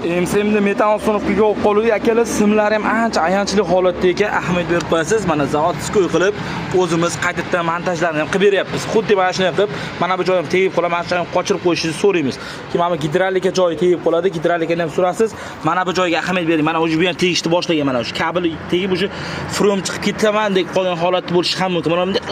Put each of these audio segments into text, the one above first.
MSMda metan ustunovkaga olib qoluvdi akalar, simlari ham ancha ayanchli holatda ekan. Ahamiyat berib qo'yasiz. Mana zavod skoy qilib, o'zimiz qaytadan montajlarni ham qilib beryapmiz. Xuddi mana shunday qilib, mana bu joyim tegib qoladi, mana shuni qochirib qo'yishingizni so'raymiz. Keyin mana gidravlika joyi tegib qoladi, gidravlikani ham so'rasiz. Mana bu joyga ahamiyat bering. Mana o'sha bu ham tegishni boshlagan, mana o'sha kabel tegib o'sha from chiqib ketaman deb qolgan holatda bo'lishi ham mumkin. Mana bunday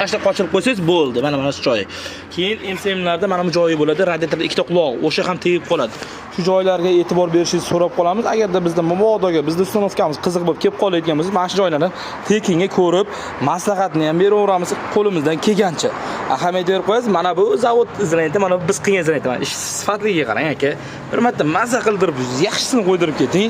qashta qochirib qo'ysangiz bo'ldi. Mana shu joyi. Keyin MSMlarda mana bu joyi bo'ladi, radiatorda ikkita quloq, o'sha ham tegib qoladi. Shu joylarga e'tibor berishingizni so'rab qolamiz. Agarda bizda mabodoga bizda ustunovkamiz qiziq bo'lib kelib qolayotgan bo'lsa, mana shu joylarni tekinga ko'rib, maslahatni ham beraveramiz qo'limizdan kelgancha. Ahamiyat berib qo'yasiz. Mana bu zavod izlanaydi, mana biz qilgan izlanaydi. Mana ish sifatligiga qarang aka. Bir marta mazza qildirib, yaxshisini qo'ydirib keting.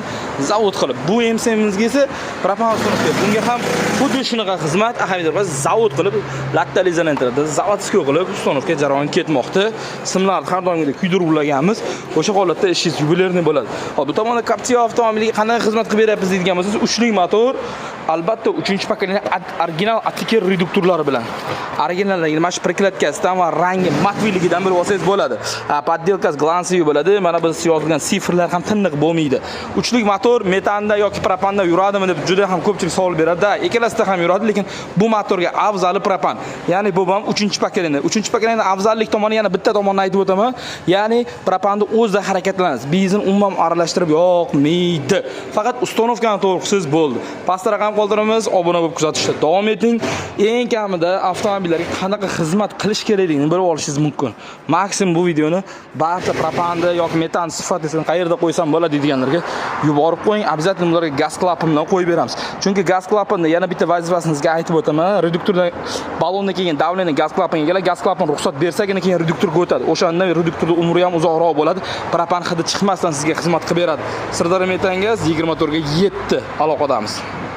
Zavod qilib. Bu MSMimizga esa propan ustunovka. Bunga ham xuddi shunaqa xizmat ahamiyat berib qo'yasiz. Zavod qilib, lattali izlanaydi. Zavodskiy qilib ustunovka jarayon ketmoqda. Simlarni har doimgidek kuydirib ulaganmiz. O'sha holatda ishingiz yubilerniy bo'ladi. Hop, bu tomonda Captiva avtomobiliga qanday xizmat qilib beryapmiz deydigan bo'lsangiz, uchlik motor, albatta 3-pokoleniya original atiker reduktorlari bilan. Originallarga mana shu prikladkasidan va rangi matviligidan bilib olsangiz bo'ladi. Poddelkasi glansiy bo'ladi. Mana biz yozilgan sifrlar ham tiniq bo'lmaydi. Uchlik motor metanda yoki propanda yuradimi deb juda ham ko'pchilik savol beradi. Ikkalasida ham yuradi, lekin bu motorga afzali propan. Ya'ni bu ham 3-pokoleniya. 3-pokoleniyaning afzallik tomoni yana bitta tomonni aytib o'taman. Ya'ni propanda o'zida harakatlanadi. Benzin umuman aralashtirib yoqmaydi. Faqat ustunovkani to'g'ri qilsangiz bo'ldi. Pastda raqam qoldiramiz, obuna bo'lib kuzatishda davom eting. Eng kamida avtomobillarga qanaqa xizmat qilish kerakligini bilib olishingiz mumkin. Maksimum bu videoni barcha propanda yoki metan sifatisini qayerda qo'ysam bo'ladi deganlarga yuborib qo'ying. Обязательно ularga gaz klapan bilan qo'yib beramiz. Chunki gaz klapanni yana bitta vazifasini sizga aytib o'taman. Reduktordan balondan kelgan davleniya gaz klapanga keladi. Gaz klapan ruxsat bersagina keyin reduktorga o'tadi. O'shandan reduktorning umri ham uzoqroq bo'ladi. Propan hidi chiqmasdan sizga xizmat qilib beradi. Sirdaryo metan gaz 24 ga 7 aloqadamiz.